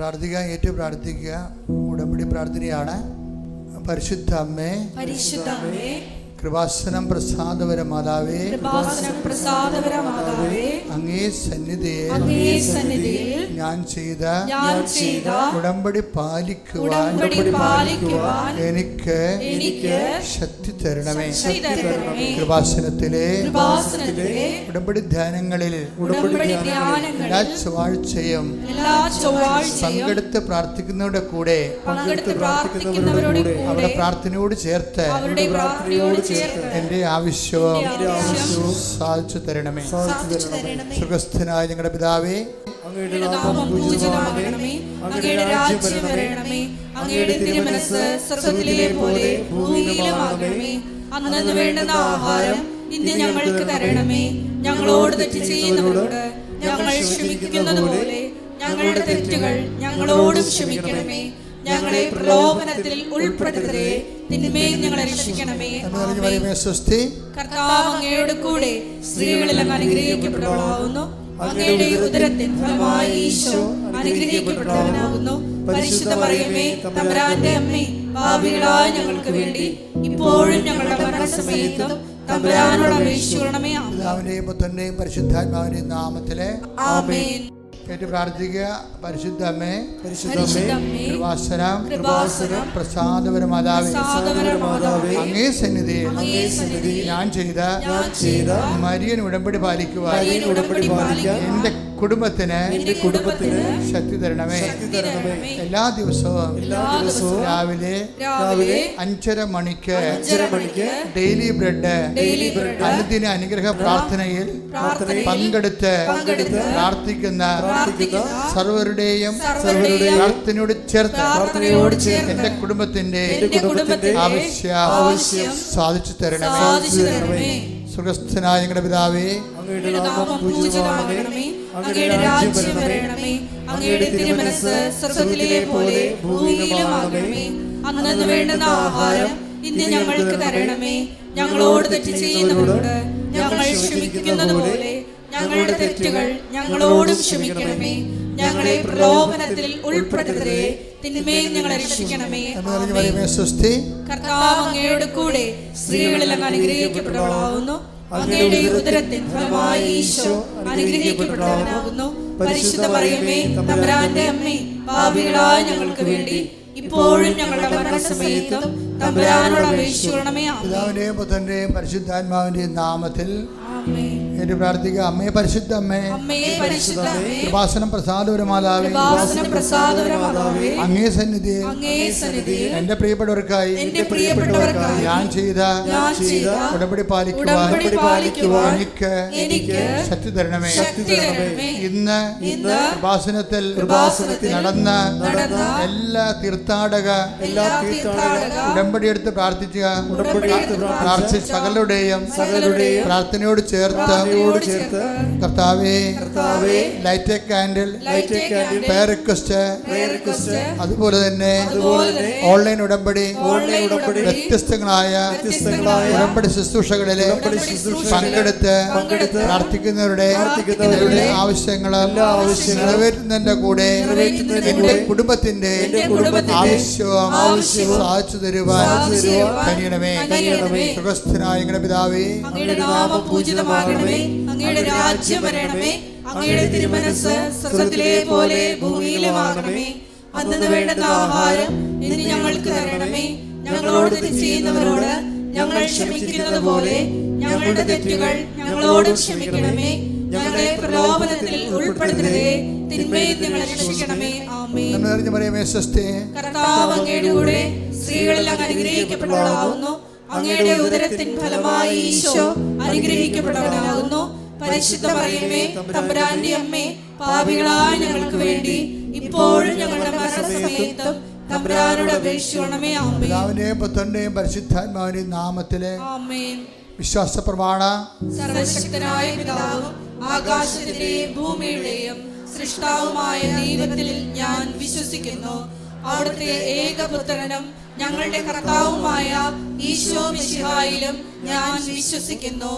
പ്രാർത്ഥിക്കുക, ഏറ്റു പ്രാർത്ഥിക്കുക. ഉടമ്പടി പ്രാർത്ഥനയാണ്. പരിശുദ്ധ അമ്മേ, കൃപാസനം പ്രസാദപര മാതാവേ, അങ്ങേ സന്നിധിയിൽ ഞാൻ ചെയ്ത ഉടമ്പടി പാലിക്കുവാൻ എനിക്ക് ശക്തി തരണമേ. കൃപാസനത്തിലെ ഉടമ്പടി ധ്യാനങ്ങളിൽ എല്ലാ ചൊവ്വാഴ്ചയും പങ്കെടുത്ത് പ്രാർത്ഥിക്കുന്നവരുടെ കൂടെ അവരുടെ പ്രാർത്ഥനയോട് ചേർത്ത് എന്റെ ആവശ്യവും സാധിച്ചു തരണമേ. സുഖസ്ഥനായ ഞങ്ങളുടെ പിതാവേ, അങ്ങയുടെ നാമം പൂജിതമാകണമേ, അങ്ങയുടെ രാജ്യം വരണമേ, അങ്ങയുടെ തിരുമനസ്സ് സ്വർഗ്ഗത്തിലെ പോലെ ഭൂമിയിലുമാകണമേ. അന്നന്ന് വേണ്ടുന്ന ആഹാരം ഇന്ന് ഞങ്ങൾക്ക് തരണമേ. ഞങ്ങളോട് തെറ്റ് ചെയ്യുന്നവരോട് ഞങ്ങൾ ക്ഷമിക്കുന്നത് പോലെ ഞങ്ങളുടെ തെറ്റുകൾ ഞങ്ങളോടും ക്ഷമിക്കണമേ. ഞങ്ങളെ പ്രലോഭനത്തിൽ ഉൾപ്പെടുത്തരുതേ, തിന്മയിൽ ഞങ്ങളെ രക്ഷിക്കണമേ. കർത്താവ് അങ്ങയുടെ കൂടെ സ്ത്രീകളിൽ അങ്ങ് അനുഗ്രഹിക്കപ്പെട്ടവളാകുന്നു. അങ്ങയുടെ ഉദരത്തിൻ ഫലമായി ഈശോ അനുഗ്രഹിക്കപ്പെട്ടവനാകുന്നു. പരിശുദ്ധ മറിയമേ, തമ്പുരാന്റെ അമ്മേ, പാപികളായ ഞങ്ങൾക്ക് വേണ്ടി ഇപ്പോഴും ഞങ്ങളുടെ മരണസമയത്തും തമ്പുരാനോട് അപേക്ഷിക്കണമേ. പിതാവിന്റെയും പുത്രന്റെയും പരിശുദ്ധാത്മാവിന്റെയും നാമത്തിലെ ആമേൻ. കേട്ട് പ്രാർത്ഥിക്കുക. പരിശുദ്ധ അമ്മേ, കൃപാസനം പ്രസാദപര മാതാവേ, അങ്ങേ സന്നിധിയിൽ ഞാൻ ചെയ്ത മരിയൻ ഉടമ്പടി പാലിക്കുവാൻ എന്റെ കുടുംബത്തിന് ശക്തി തരണമേ. എല്ലാ ദിവസവും രാവിലെ 5:30 മണിക്ക് ഡെയിലി ബ്രെഡ് അനുദിന അനുഗ്രഹ പ്രാർത്ഥനയിൽ പങ്കെടുത്ത് പ്രാർത്ഥിക്കുന്ന സർവരുടെയും പ്രാർത്ഥനയോട് ചേർത്ത് എന്റെ കുടുംബത്തിന്റെ ആവശ്യം സാധിച്ചു തരണമേ. സുഖസ്ഥനായ ഞങ്ങളുടെ പിതാവേ, അങ്ങയുടെ നാമം പൂജിതമാകണമേ, അങ്ങയുടെ രാജ്യം വരണമേ, അങ്ങയുടെ തിരുമനസ്സ് സ്വർഗ്ഗത്തിലെ പോലെ ഭൂമിയിലുമാകണമേ. അന്നന്ന് വേണ്ടുന്ന ആഹാരം ഇന്ന് ഞങ്ങൾക്ക് തരണമേ. ഞങ്ങളോട് തെറ്റ് ചെയ്യുന്നവരോട് ഞങ്ങൾ ക്ഷമിക്കുന്നത് പോലെ ഞങ്ങളുടെ തെറ്റുകൾ ഞങ്ങളോടും ക്ഷമിക്കണമേ. ഞങ്ങളെ പ്രലോഭനത്തിൽ ഉൾപ്പെടുത്തരുതേ, തിന്മയിൽ ഞങ്ങളെ രക്ഷിക്കണമേ. കർത്താവ് അങ്ങയുടെ കൂടെ സ്ത്രീകളിൽ അങ്ങ് അനുഗ്രഹിക്കപ്പെട്ടവളാകുന്നു. അങ്ങയുടെ ഉദരത്തിൻ ഫലമായി ഈശോ അനുഗ്രഹിക്കപ്പെട്ടവനാകുന്നു. പരിശുദ്ധ മറിയമേ, തമ്പുരാന്റെ അമ്മേ, പാപികളായ ഞങ്ങൾക്ക് വേണ്ടി ഇപ്പോഴും ഞങ്ങളുടെ മരണസമയത്തും തമ്പുരാനോട് അപേക്ഷിക്കണമേ. പിതാവിന്റെയും പുത്രന്റെയും പരിശുദ്ധാത്മാവിന്റെയും നാമത്തിൽ എന്റെ പ്രാർത്ഥിക്കുക. അമ്മേ, പരിശുദ്ധ അമ്മേ, കൃപാസനം പ്രസാദപര മാതാവേ, അങ്ങേ സന്നിധിയിൽ എന്റെ പ്രിയപ്പെട്ടവർക്കായി ഞാൻ ചെയ്ത ഉടമ്പടി പാലിക്കുവാൻ എനിക്ക് ശക്തി തരണമേ. ഇന്ന് കൃപാസനത്തിൽ നടന്ന എല്ലാ തീർത്ഥാടക ഉടമ്പടി എടുത്ത് പ്രാർത്ഥിച്ച സകലരുടെയും പ്രാർത്ഥനയോട് ചേർത്ത് കർത്താവേ, light a candle prayer request, അതുപോലെ തന്നെ ഓൺലൈൻ ഉടമ്പടി വ്യത്യസ്തങ്ങളായ ഉടമ്പടി ശുശ്രൂഷകളിലെ പങ്കെടുത്ത് പ്രാർത്ഥിക്കുന്നവരുടെ ആവശ്യങ്ങൾ നിറവേറ്റുന്നതിന്റെ കൂടെ എന്റെ കുടുംബത്തിന്റെ ആവശ്യവും സാധിച്ചു തരുവാൻ കഴിയണമേ. സുഖസ്ഥനായ ഞങ്ങളുടെ പിതാവേ, അങ്ങയുടെ നാമം പൂജിതമാകണമേ, അങ്ങയുടെ രാജ്യം വരണമേ, അങ്ങയുടെ തിരുമനസ്സ് സ്വർഗ്ഗത്തിലെ പോലെ ഭൂമിയിലുമാകണമേ. അന്നന്ന് വേണ്ടുന്ന ആഹാരം ഇന്ന് ഞങ്ങൾക്ക് തരണമേ. ഞങ്ങളോട് തെറ്റ് ചെയ്യുന്നവരോട് ഞങ്ങൾ ക്ഷമിക്കുന്നത് പോലെ ഞങ്ങളുടെ തെറ്റുകൾ ഞങ്ങളോടും ക്ഷമിക്കണമേ. ഞങ്ങളെ പ്രലോഭനത്തിൽ ഉൾപ്പെടുത്തരുതേ, തിന്മയിൽ ഞങ്ങളെ രക്ഷിക്കണമേ. ആമേൻ. കർത്താവ് അങ്ങയുടെ കൂടെ സ്ത്രീകളിൽ അങ്ങ് അനുഗ്രഹിക്കപ്പെട്ടവളാകുന്നു. അങ്ങയുടെ ഉദരത്തിൻ ഫലമായി ഈശോ അനുഗ്രഹിക്കപ്പെട്ടവനാകുന്നു. പരിശുദ്ധ മറിയമേ, തമ്പുരാന്റെ അമ്മേ, പാപികളായ ഞങ്ങൾക്ക് വേണ്ടി ഇപ്പോഴും ഞങ്ങളുടെ മരണസമയത്തും തമ്പുരാനോട് അപേക്ഷിക്കണമേ. ആമേൻ. പിതാവിന്റെയും പുത്രന്റെയും പരിശുദ്ധാത്മാവിന്റെയും നാമത്തിലെ ആമേൻ. വിശ്വാസ പ്രമാണ. സർവശക്തനായ പിതാവും ആകാശത്തിന്റെയും ഭൂമിയുടെയും സൃഷ്ടാവുമായ ദൈവത്തിൽ ഞാൻ വിശ്വസിക്കുന്നു. അവിടുത്തെ ഏകപുത്രനും ഞങ്ങളുടെ കർത്താവുമായ ഈശോ മിശിഹായിലും ഞാൻ വിശ്വസിക്കുന്നു.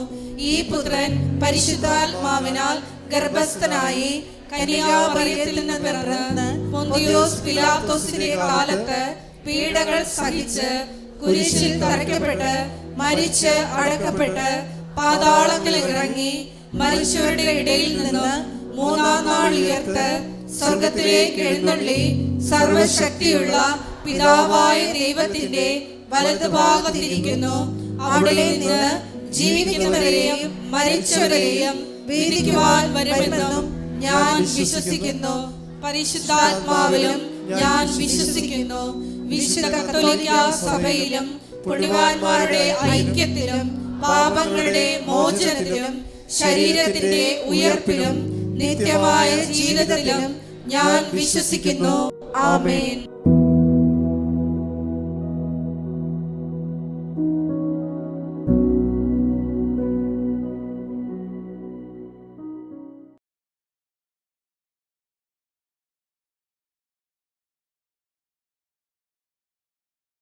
ഈ പുത്രൻ പരിശുദ്ധാത്മാവിനാൽ ഗർഭസ്ഥനായി കന്യാമറിയത്തിൽ നിന്ന് പിറന്ന് പൊന്തിയോസ് പിലാത്തോസിന്റെ കാലത്ത് പീഡകൾ സഹിച്ച് കുരിശിൽ തറയ്ക്കപ്പെട്ട് മരിച്ച് അടക്കപ്പെട്ട് പാതാളങ്ങളിൽ ഇറങ്ങി മരിച്ചവരുടെ ഇടയിൽ നിന്ന് മൂന്നാം നാൾ ഉയർത്ത് സ്വർഗത്തിലേക്ക് എഴുന്നള്ളി സർവശക്തിയുള്ള പിതാവായ ദൈവത്തിന്റെ വലതുഭാഗത്തിരിക്കുന്നു. അവിടെ നിന്ന് ജീവിക്കുന്നവരെയും മരിച്ചവരെയും വിധിക്കുവാൻ വരുമെന്നും ഞാൻ വിശ്വസിക്കുന്നു. പരിശുദ്ധാത്മാവിലും ഞാൻ വിശ്വസിക്കുന്നു. വിശുദ്ധ കത്തോലിക്ക സഭയിലും പുണ്യവാന്മാരുടെ ഐക്യത്തിലും പാപങ്ങളുടെ മോചനത്തിലും ശരീരത്തിന്റെ ഉയർപ്പിലും നിത്യമായ ജീവിതത്തിലും ഞാൻ വിശ്വസിക്കുന്നു. ആമേൻ.